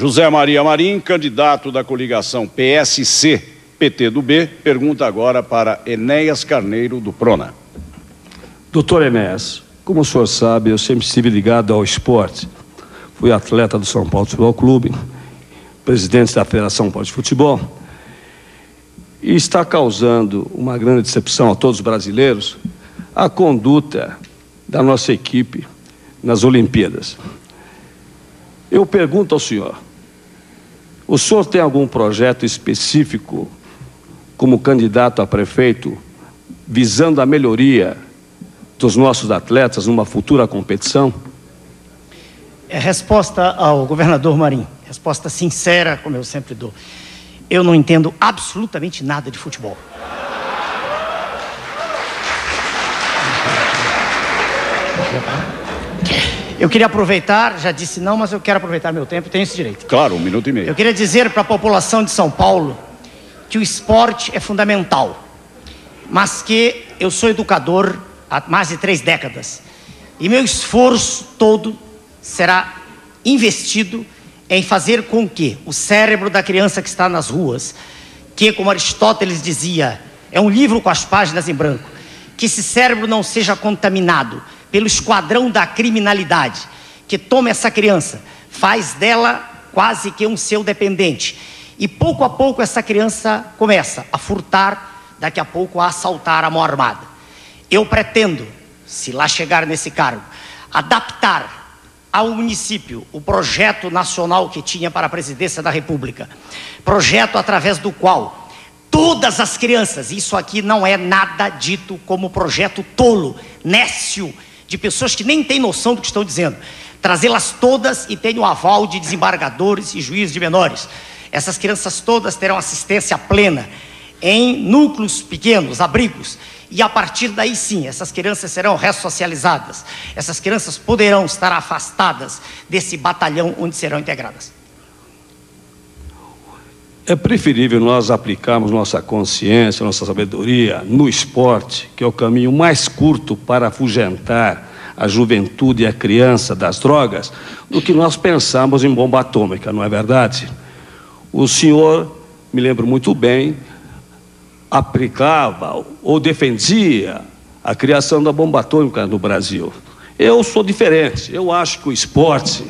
José Maria Marim, candidato da coligação PSC-PT do B, pergunta agora para Enéas Carneiro, do Prona. Doutor Enéas, como o senhor sabe, eu sempre estive ligado ao esporte. Fui atleta do São Paulo Futebol Clube, presidente da Federação Paulista de Futebol, e está causando uma grande decepção a todos os brasileiros a conduta da nossa equipe nas Olimpíadas. Eu pergunto ao senhor, o senhor tem algum projeto específico como candidato a prefeito visando a melhoria dos nossos atletas numa futura competição? Resposta ao governador Marim, resposta sincera, como eu sempre dou. Eu não entendo absolutamente nada de futebol. Eu queria aproveitar, já disse não, mas eu quero aproveitar meu tempo, tenho esse direito. Claro, 1 minuto e meio. Eu queria dizer para a população de São Paulo que o esporte é fundamental, mas que eu sou educador há mais de 3 décadas e meu esforço todo será investido em fazer com que o cérebro da criança que está nas ruas, que, como Aristóteles dizia, é um livro com as páginas em branco, que esse cérebro não seja contaminado pelo esquadrão da criminalidade, que toma essa criança, faz dela quase que um seu dependente. E pouco a pouco essa criança começa a furtar, daqui a pouco a assaltar a mão armada. Eu pretendo, se lá chegar nesse cargo, adaptar ao município o projeto nacional que tinha para a presidência da República. Projeto através do qual todas as crianças, isso aqui não é nada dito como projeto tolo, nécio, de pessoas que nem têm noção do que estão dizendo, trazê-las todas e tenho o aval de desembargadores e juízes de menores. Essas crianças todas terão assistência plena em núcleos pequenos, abrigos, e a partir daí sim, essas crianças serão ressocializadas, essas crianças poderão estar afastadas desse batalhão onde serão integradas. É preferível nós aplicarmos nossa consciência, nossa sabedoria no esporte, que é o caminho mais curto para afugentar a juventude e a criança das drogas, do que nós pensamos em bomba atômica, não é verdade? O senhor, me lembro muito bem, aplicava ou defendia a criação da bomba atômica no Brasil. Eu sou diferente, eu acho que o esporte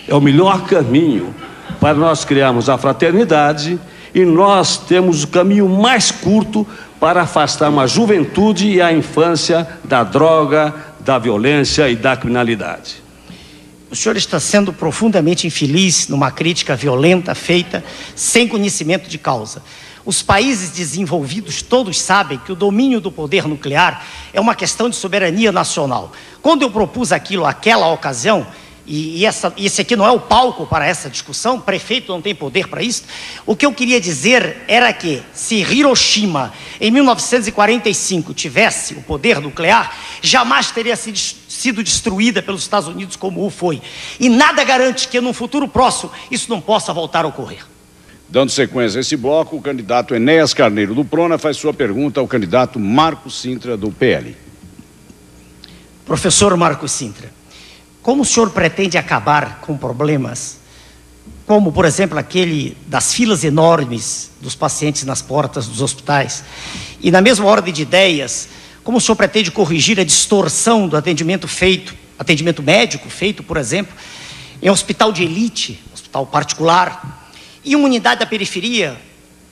é o melhor caminho para nós criarmos a fraternidade, e nós temos o caminho mais curto para afastar a juventude e a infância da droga, da violência e da criminalidade. O senhor está sendo profundamente infeliz numa crítica violenta feita sem conhecimento de causa. Os países desenvolvidos todos sabem que o domínio do poder nuclear é uma questão de soberania nacional. Quando eu propus aquilo àquela ocasião, e esse aqui não é o palco para essa discussão, o prefeito não tem poder para isso, o que eu queria dizer era que se Hiroshima, em 1945, tivesse o poder nuclear, jamais teria sido destruída pelos Estados Unidos como o foi. E nada garante que num futuro próximo isso não possa voltar a ocorrer. Dando sequência a esse bloco, o candidato Enéas Carneiro, do Prona, faz sua pergunta ao candidato Marcos Cintra, do PL. Professor Marcos Cintra, como o senhor pretende acabar com problemas como, por exemplo, aquele das filas enormes dos pacientes nas portas dos hospitais? E na mesma ordem de ideias, como o senhor pretende corrigir a distorção do atendimento médico feito, por exemplo, em hospital de elite, hospital particular, e uma unidade da periferia,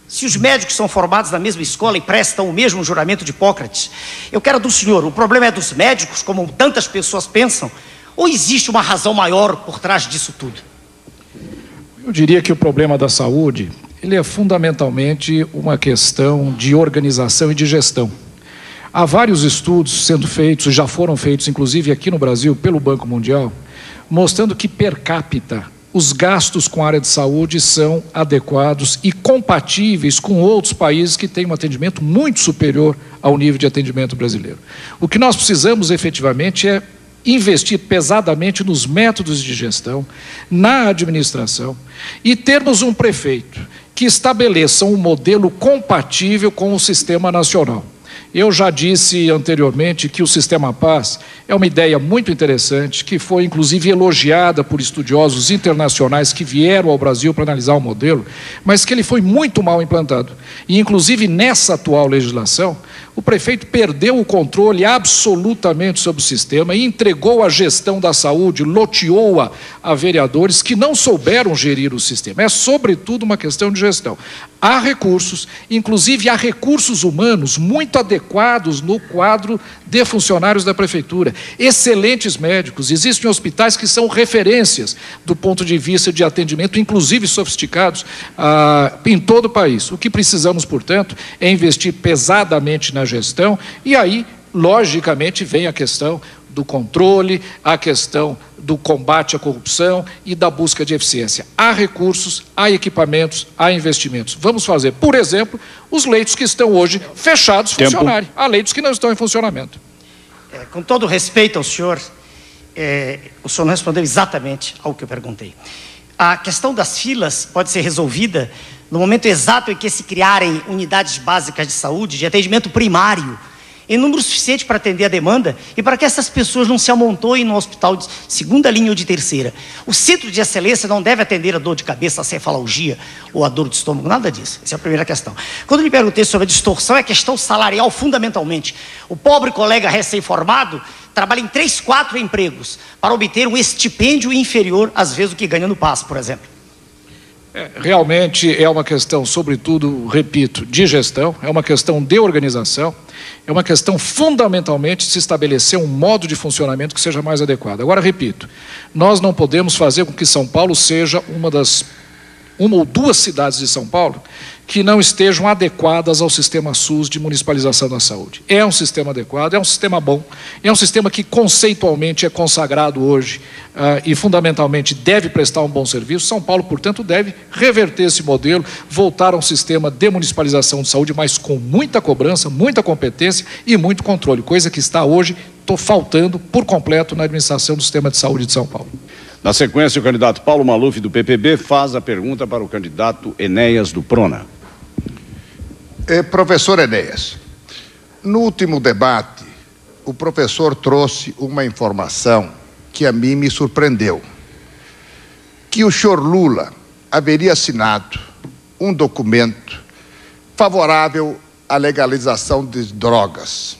se os médicos são formados na mesma escola e prestam o mesmo juramento de Hipócrates? Eu quero do senhor, o problema é dos médicos, como tantas pessoas pensam, ou existe uma razão maior por trás disso tudo? Eu diria que o problema da saúde, ele é fundamentalmente uma questão de organização e de gestão. Há vários estudos sendo feitos, já foram feitos inclusive aqui no Brasil pelo Banco Mundial, mostrando que per capita os gastos com a área de saúde são adequados e compatíveis com outros países que têm um atendimento muito superior ao nível de atendimento brasileiro. O que nós precisamos efetivamente é investir pesadamente nos métodos de gestão, na administração, e termos um prefeito que estabeleça um modelo compatível com o sistema nacional. Eu já disse anteriormente que o Sistema PAS é uma ideia muito interessante, que foi inclusive elogiada por estudiosos internacionais que vieram ao Brasil para analisar o modelo, mas que ele foi muito mal implantado. E inclusive nessa atual legislação, o prefeito perdeu o controle absolutamente sobre o sistema e entregou a gestão da saúde, loteou-a a vereadores que não souberam gerir o sistema. É, sobretudo, uma questão de gestão. Há recursos, inclusive há recursos humanos muito adequados no quadro de funcionários da prefeitura. Excelentes médicos, existem hospitais que são referências do ponto de vista de atendimento, inclusive sofisticados, em todo o país. O que precisamos, portanto, é investir pesadamente na gestão e aí, logicamente, vem a questão do controle, a questão do combate à corrupção e da busca de eficiência. Há recursos, há equipamentos, há investimentos. Vamos fazer, por exemplo, os leitos que estão hoje fechados funcionarem. Há leitos que não estão em funcionamento. Com todo respeito ao senhor, o senhor não respondeu exatamente ao que eu perguntei. A questão das filas pode ser resolvida no momento exato em que se criarem unidades básicas de saúde, de atendimento primário, em número suficiente para atender a demanda e para que essas pessoas não se amontoem no hospital de segunda linha ou de terceira. O centro de excelência não deve atender a dor de cabeça, a cefalgia ou a dor de estômago, nada disso. Essa é a primeira questão. Quando eu lhe perguntei sobre a distorção, é questão salarial fundamentalmente. O pobre colega recém-formado trabalha em 3, 4 empregos para obter um estipêndio inferior, às vezes, do que ganha no PAS, por exemplo. Realmente é uma questão, sobretudo, repito, de gestão, é uma questão de organização, é uma questão fundamentalmente de se estabelecer um modo de funcionamento que seja mais adequado. Agora, repito, nós não podemos fazer com que São Paulo seja uma ou duas cidades de São Paulo que não estejam adequadas ao sistema SUS de municipalização da saúde. É um sistema adequado, é um sistema bom, é um sistema que conceitualmente é consagrado hoje e fundamentalmente deve prestar um bom serviço. São Paulo, portanto, deve reverter esse modelo, voltar a um sistema de municipalização de saúde, mas com muita cobrança, muita competência e muito controle, coisa que está hoje faltando por completo na administração do sistema de saúde de São Paulo. Na sequência, o candidato Paulo Maluf, do PPB, faz a pergunta para o candidato Enéas, do Prona. Professor Enéas, no último debate, o professor trouxe uma informação que a mim me surpreendeu, que o senhor Lula haveria assinado um documento favorável à legalização de drogas.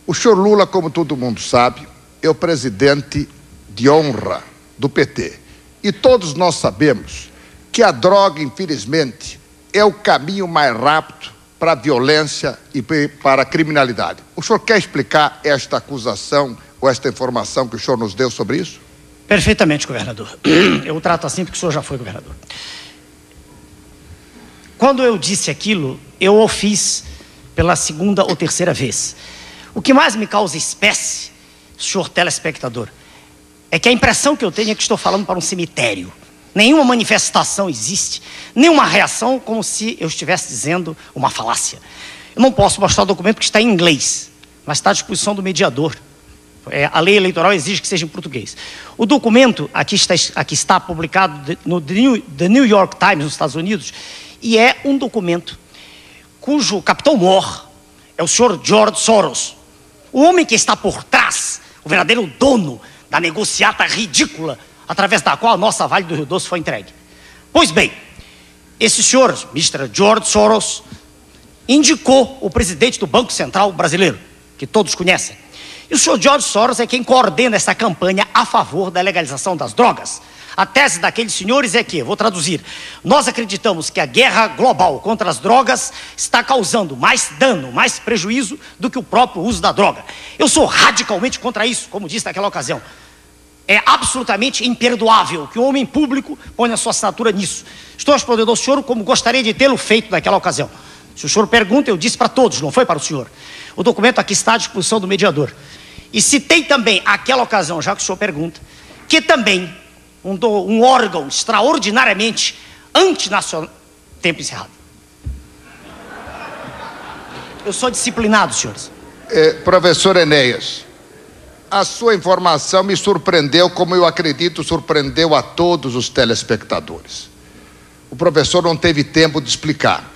O senhor Lula, como todo mundo sabe, é o presidente de honra do PT. E todos nós sabemos que a droga, infelizmente, é o caminho mais rápido para a violência e para a criminalidade. O senhor quer explicar esta acusação ou esta informação que o senhor nos deu sobre isso? Perfeitamente, governador. Eu o trato assim porque o senhor já foi governador. Quando eu disse aquilo, eu o fiz pela segunda ou terceira vez. O que mais me causa espécie, senhor telespectador, é que a impressão que eu tenho é que estou falando para um cemitério. Nenhuma manifestação existe, nenhuma reação, como se eu estivesse dizendo uma falácia. Eu não posso mostrar o documento porque está em inglês, mas está à disposição do mediador. A lei eleitoral exige que seja em português. O documento aqui está publicado no The New York Times, nos Estados Unidos, e é um documento cujo capitão-mor é o senhor George Soros, o homem que está por trás, o verdadeiro dono da negociata ridícula através da qual a nossa Vale do Rio Doce foi entregue. Pois bem, esse senhor, Mr. George Soros, indicou o presidente do Banco Central brasileiro, que todos conhecem. E o senhor George Soros é quem coordena essa campanha a favor da legalização das drogas. A tese daqueles senhores é que, vou traduzir, nós acreditamos que a guerra global contra as drogas está causando mais dano, mais prejuízo do que o próprio uso da droga. Eu sou radicalmente contra isso, como disse naquela ocasião. É absolutamente imperdoável que um homem público ponha sua assinatura nisso. Estou respondendo ao senhor como gostaria de tê-lo feito naquela ocasião. Se o senhor pergunta, eu disse para todos, não foi para o senhor. O documento aqui está à disposição do mediador. E citei também, aquela ocasião, já que o senhor pergunta, que também um órgão extraordinariamente antinacional... Tempo encerrado. Eu sou disciplinado, senhores. Professor Enéas, a sua informação me surpreendeu, como eu acredito surpreendeu a todos os telespectadores. O professor não teve tempo de explicar.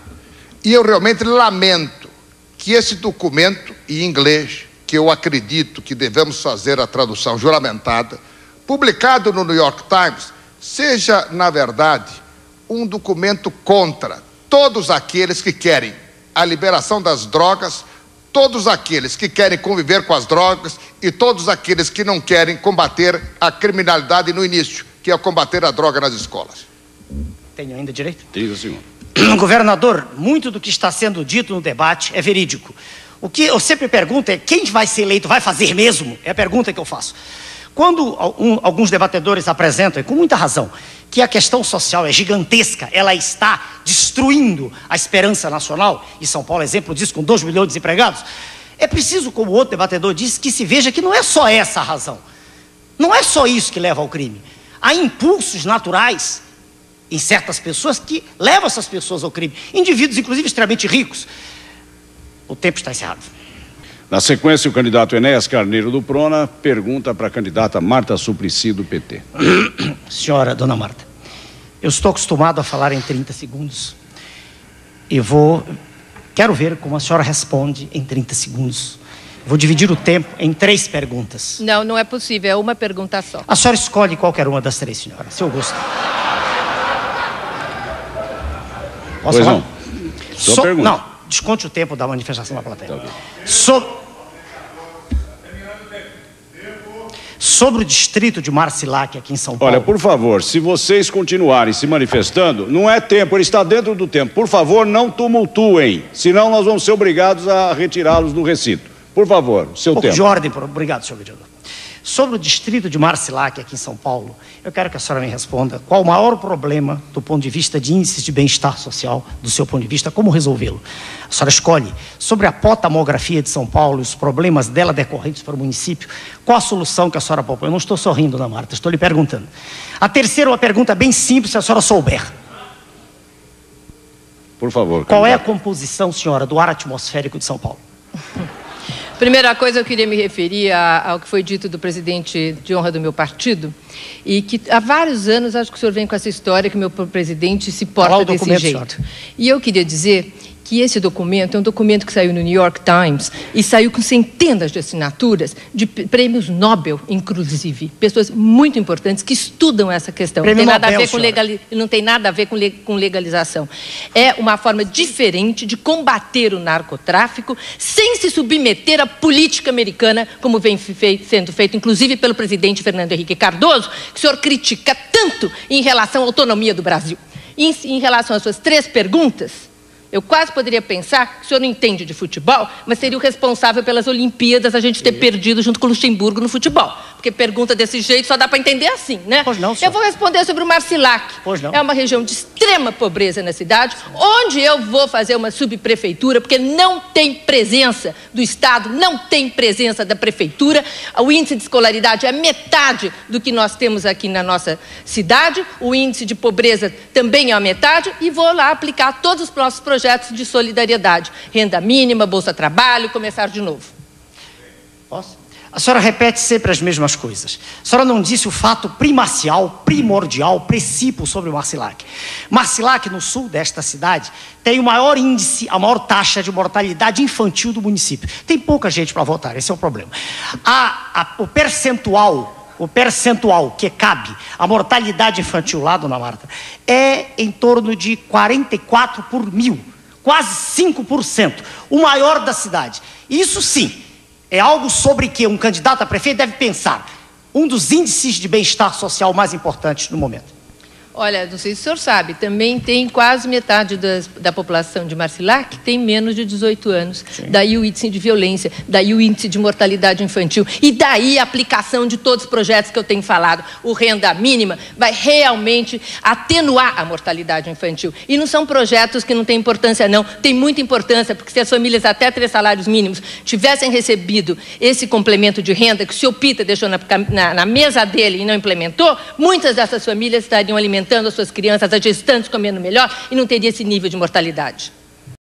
E eu realmente lamento que que esse documento em inglês, que eu acredito que devemos fazer a tradução juramentada, publicado no New York Times, seja, na verdade, um documento contra todos aqueles que querem a liberação das drogas, todos aqueles que querem conviver com as drogas e todos aqueles que não querem combater a criminalidade no início, que é combater a droga nas escolas. Tenho ainda direito? 30 segundos. Governador, muito do que está sendo dito no debate é verídico. O que eu sempre pergunto é: quem vai ser eleito vai fazer mesmo? É a pergunta que eu faço. Quando alguns debatedores apresentam, e com muita razão, que a questão social é gigantesca, ela está destruindo a esperança nacional, e São Paulo é exemplo disso, com 2 milhões de desempregados, é preciso, como o outro debatedor disse, que se veja que não é só essa a razão. Não é só isso que leva ao crime. Há impulsos naturais em certas pessoas que levam essas pessoas ao crime. Indivíduos, inclusive, extremamente ricos. O tempo está encerrado. Na sequência, o candidato Enéas Carneiro do Prona pergunta para a candidata Marta Suplicy do PT. Senhora, dona Marta, eu estou acostumado a falar em 30 segundos. E quero ver como a senhora responde em 30 segundos. Vou dividir o tempo em 3 perguntas. Não, não é possível, é uma pergunta só. A senhora escolhe qualquer uma das 3, senhora, seu gosto. Posso falar? Sua pergunta. Não, desconte o tempo da manifestação da plateia. Tá. Sobre o distrito de Marcilac, aqui em São Paulo. Olha, por favor, se vocês continuarem se manifestando, não é tempo, ele está dentro do tempo. Por favor, não tumultuem, senão nós vamos ser obrigados a retirá-los do recinto. Por favor, seu tempo. De ordem, obrigado, senhor vereador. Sobre o distrito de Marcilac, aqui em São Paulo, eu quero que a senhora me responda qual o maior problema do ponto de vista de índices de bem-estar social, do seu ponto de vista, como resolvê-lo. A senhora escolhe sobre a potamografia de São Paulo e os problemas dela decorrentes para o município, qual a solução que a senhora propõe? Eu não estou sorrindo, dona Marta, estou lhe perguntando. A terceira é uma pergunta bem simples, se a senhora souber. Por favor. Qual é a composição, senhora, do ar atmosférico de São Paulo? Primeira coisa, eu queria me referir ao que foi dito do presidente de honra do meu partido, e que há vários anos acho que o senhor vem com essa história que o meu presidente se porta desse jeito. Senhor. E eu queria dizer que esse documento é um documento que saiu no New York Times e saiu com centenas de assinaturas de prêmios Nobel, inclusive. Pessoas muito importantes que estudam essa questão. Não tem nada a ver com não tem nada a ver com legalização. É uma forma diferente de combater o narcotráfico sem se submeter à política americana, como vem sendo feito, inclusive pelo presidente Fernando Henrique Cardoso, que o senhor critica tanto em relação à autonomia do Brasil. E em relação às suas 3 perguntas, eu quase poderia pensar que o senhor não entende de futebol, mas seria o responsável pelas Olimpíadas a gente ter perdido junto com o Luxemburgo no futebol. Porque pergunta desse jeito só dá para entender assim, né? Pois não, senhor. Eu vou responder sobre o Marcilac. Pois não. É uma região de extrema pobreza na cidade, onde eu vou fazer uma subprefeitura, porque não tem presença do Estado, não tem presença da prefeitura. O índice de escolaridade é metade do que nós temos aqui na nossa cidade. O índice de pobreza também é a metade. E vou lá aplicar todos os nossos projetos de solidariedade. Renda mínima, Bolsa Trabalho, começar de novo. Posso? A senhora repete sempre as mesmas coisas. A senhora não disse o fato primordial, precípio sobre o Marcilac. Marcilac, no sul desta cidade, tem o maior índice, a maior taxa de mortalidade infantil do município. Tem pouca gente para votar, esse é o problema. O percentual que cabe a mortalidade infantil lá, dona Marta, é em torno de 44 por mil, quase 5%, o maior da cidade. Isso sim, é algo sobre que um candidato a prefeito deve pensar. Um dos índices de bem-estar social mais importantes no momento. Olha, não sei se o senhor sabe, também tem quase metade da população de Marcilac que tem menos de 18 anos. Sim. Daí o índice de violência, daí o índice de mortalidade infantil e daí a aplicação de todos os projetos que eu tenho falado. O renda mínima vai realmente atenuar a mortalidade infantil. E não são projetos que não têm importância, não. Tem muita importância, porque se as famílias até 3 salários mínimos tivessem recebido esse complemento de renda que o senhor Pita deixou na mesa dele e não implementou, muitas dessas famílias estariam alimentando as suas crianças, as gestantes comendo melhor e não teria esse nível de mortalidade.